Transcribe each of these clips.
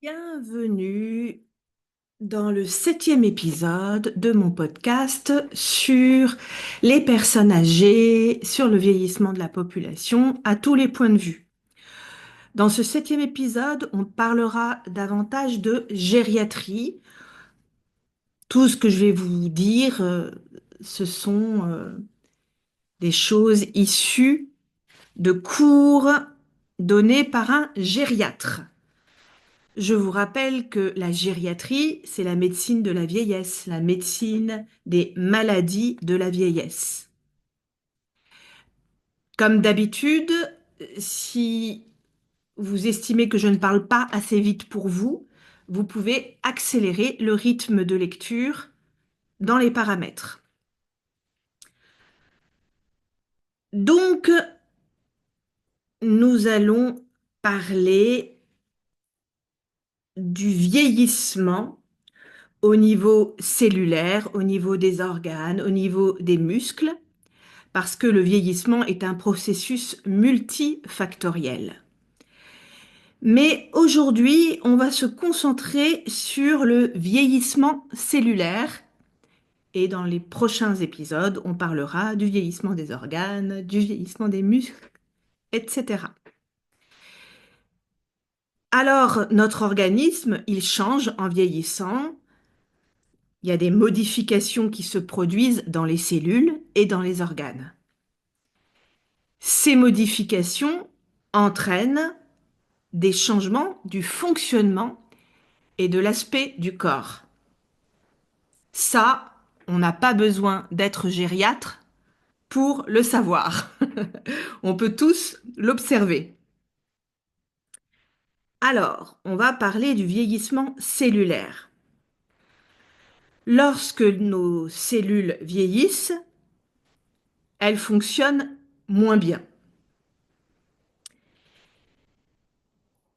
Bienvenue dans le 7e épisode de mon podcast sur les personnes âgées, sur le vieillissement de la population à tous les points de vue. Dans ce 7e épisode, on parlera davantage de gériatrie. Tout ce que je vais vous dire, ce sont des choses issues de cours donnés par un gériatre. Je vous rappelle que la gériatrie, c'est la médecine de la vieillesse, la médecine des maladies de la vieillesse. Comme d'habitude, si vous estimez que je ne parle pas assez vite pour vous, vous pouvez accélérer le rythme de lecture dans les paramètres. Donc, nous allons parler du vieillissement au niveau cellulaire, au niveau des organes, au niveau des muscles, parce que le vieillissement est un processus multifactoriel. Mais aujourd'hui, on va se concentrer sur le vieillissement cellulaire et dans les prochains épisodes, on parlera du vieillissement des organes, du vieillissement des muscles, etc. Alors, notre organisme, il change en vieillissant. Il y a des modifications qui se produisent dans les cellules et dans les organes. Ces modifications entraînent des changements du fonctionnement et de l'aspect du corps. Ça, on n'a pas besoin d'être gériatre pour le savoir. On peut tous l'observer. Alors, on va parler du vieillissement cellulaire. Lorsque nos cellules vieillissent, elles fonctionnent moins bien.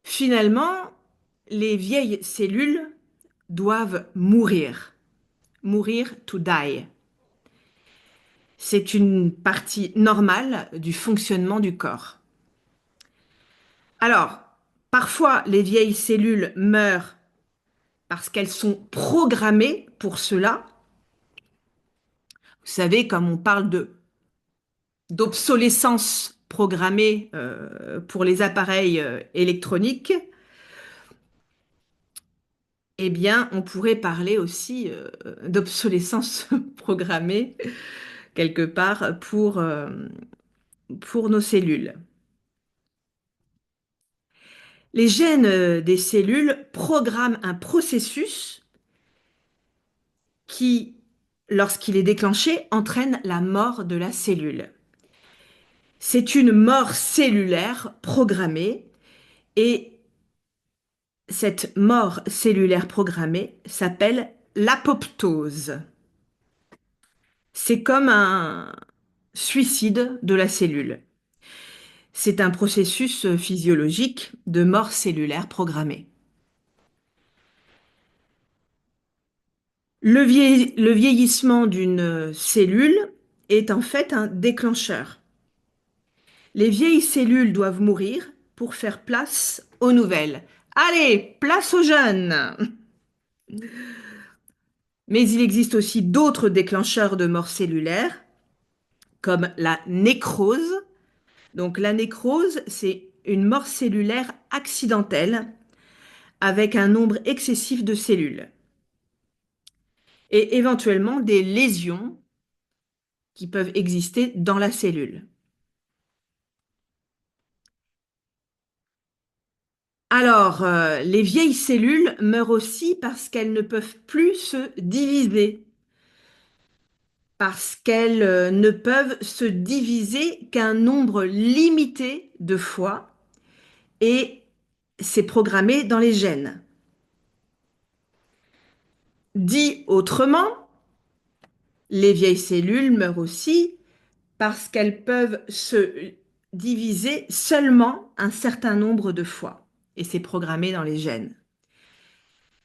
Finalement, les vieilles cellules doivent mourir. Mourir to die. C'est une partie normale du fonctionnement du corps. Alors, parfois, les vieilles cellules meurent parce qu'elles sont programmées pour cela. Vous savez, comme on parle d'obsolescence programmée pour les appareils électroniques, eh bien, on pourrait parler aussi d'obsolescence programmée quelque part pour nos cellules. Les gènes des cellules programment un processus qui, lorsqu'il est déclenché, entraîne la mort de la cellule. C'est une mort cellulaire programmée et cette mort cellulaire programmée s'appelle l'apoptose. C'est comme un suicide de la cellule. C'est un processus physiologique de mort cellulaire programmée. Le vieillissement d'une cellule est en fait un déclencheur. Les vieilles cellules doivent mourir pour faire place aux nouvelles. Allez, place aux jeunes! Mais il existe aussi d'autres déclencheurs de mort cellulaire, comme la nécrose. Donc la nécrose, c'est une mort cellulaire accidentelle avec un nombre excessif de cellules et éventuellement des lésions qui peuvent exister dans la cellule. Alors, les vieilles cellules meurent aussi parce qu'elles ne peuvent plus se diviser, parce qu'elles ne peuvent se diviser qu'un nombre limité de fois, et c'est programmé dans les gènes. Dit autrement, les vieilles cellules meurent aussi parce qu'elles peuvent se diviser seulement un certain nombre de fois, et c'est programmé dans les gènes.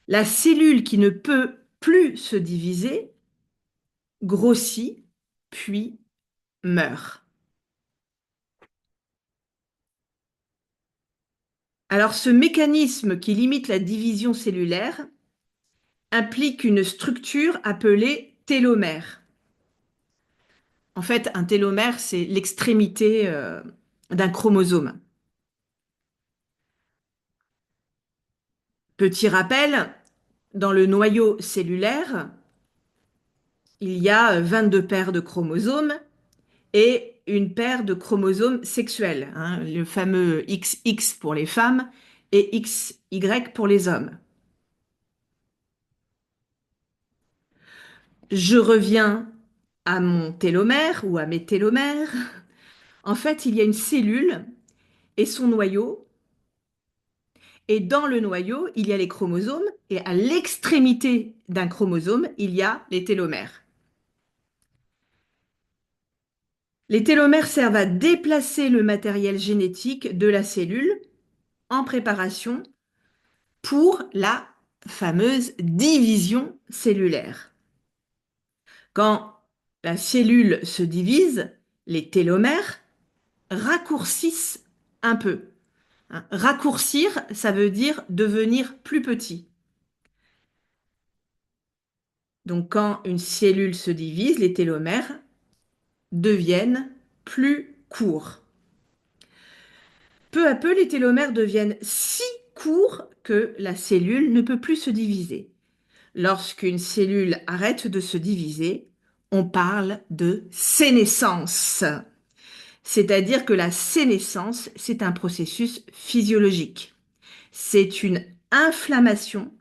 La cellule qui ne peut plus se diviser grossit, puis meurt. Alors, ce mécanisme qui limite la division cellulaire implique une structure appelée télomère. En fait, un télomère, c'est l'extrémité d'un chromosome. Petit rappel, dans le noyau cellulaire, il y a 22 paires de chromosomes et une paire de chromosomes sexuels, hein, le fameux XX pour les femmes et XY pour les hommes. Je reviens à mon télomère ou à mes télomères. En fait, il y a une cellule et son noyau, et dans le noyau, il y a les chromosomes, et à l'extrémité d'un chromosome, il y a les télomères. Les télomères servent à déplacer le matériel génétique de la cellule en préparation pour la fameuse division cellulaire. Quand la cellule se divise, les télomères raccourcissent un peu. Hein. Raccourcir, ça veut dire devenir plus petit. Donc quand une cellule se divise, les télomères deviennent plus courts. Peu à peu, les télomères deviennent si courts que la cellule ne peut plus se diviser. Lorsqu'une cellule arrête de se diviser, on parle de sénescence. C'est-à-dire que la sénescence, c'est un processus physiologique. C'est une inflammation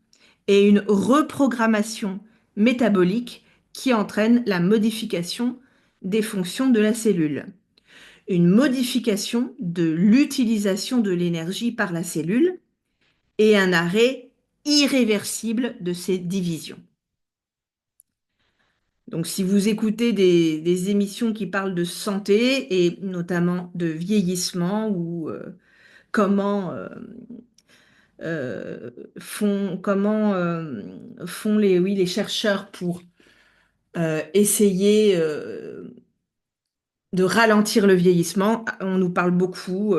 et une reprogrammation métabolique qui entraîne la modification des fonctions de la cellule. Une modification de l'utilisation de l'énergie par la cellule et un arrêt irréversible de ces divisions. Donc, si vous écoutez des émissions qui parlent de santé et notamment de vieillissement ou comment, euh, comment font oui, les chercheurs pour essayer de ralentir le vieillissement, on nous parle beaucoup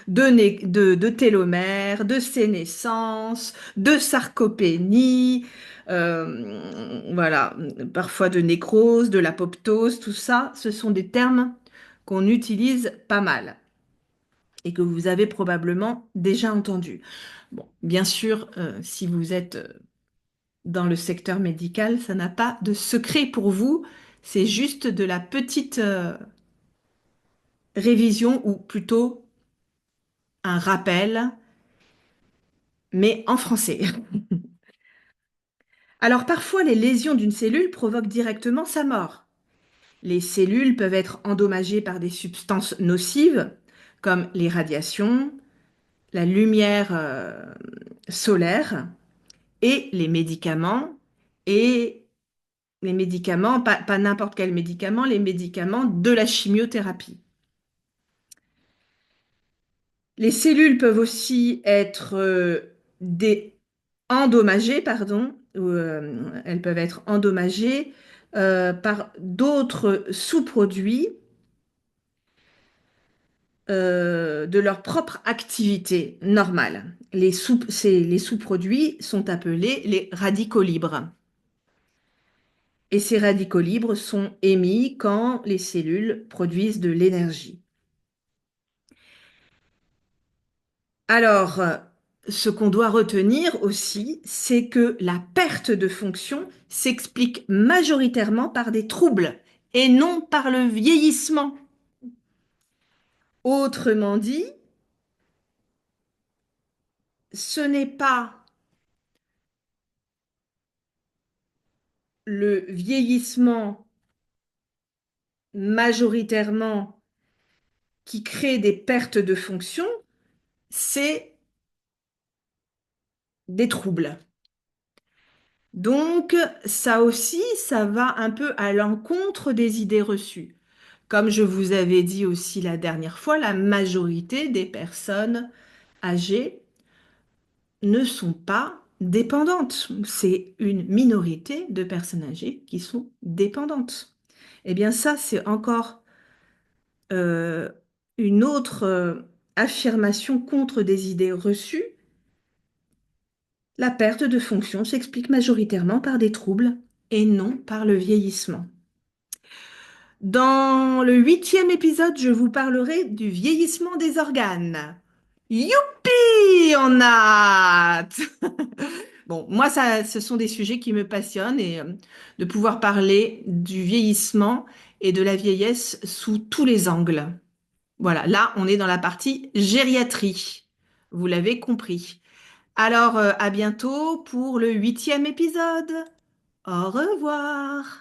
de télomères, de sénescence, de sarcopénie, voilà, parfois de nécrose, de l'apoptose, tout ça, ce sont des termes qu'on utilise pas mal et que vous avez probablement déjà entendus. Bon, bien sûr, si vous êtes dans le secteur médical, ça n'a pas de secret pour vous, c'est juste de la petite révision ou plutôt un rappel, mais en français. Alors parfois, les lésions d'une cellule provoquent directement sa mort. Les cellules peuvent être endommagées par des substances nocives comme les radiations, la lumière solaire et et les médicaments, pas n'importe quel médicament, les médicaments de la chimiothérapie. Les cellules peuvent aussi être endommagées, pardon, ou, elles peuvent être endommagées par d'autres sous-produits de leur propre activité normale. Les sous-produits sont appelés les radicaux libres. Et ces radicaux libres sont émis quand les cellules produisent de l'énergie. Alors, ce qu'on doit retenir aussi, c'est que la perte de fonction s'explique majoritairement par des troubles et non par le vieillissement. Autrement dit, ce n'est pas le vieillissement majoritairement qui crée des pertes de fonction, c'est des troubles. Donc, ça aussi, ça va un peu à l'encontre des idées reçues. Comme je vous avais dit aussi la dernière fois, la majorité des personnes âgées ne sont pas dépendantes. C'est une minorité de personnes âgées qui sont dépendantes. Eh bien, ça, c'est encore euh, une autre affirmation contre des idées reçues, la perte de fonction s'explique majoritairement par des troubles et non par le vieillissement. Dans le 8e épisode, je vous parlerai du vieillissement des organes. Youpi, on a hâte. Bon, moi, ça, ce sont des sujets qui me passionnent et de pouvoir parler du vieillissement et de la vieillesse sous tous les angles. Voilà, là, on est dans la partie gériatrie. Vous l'avez compris. Alors, à bientôt pour le 8e épisode. Au revoir.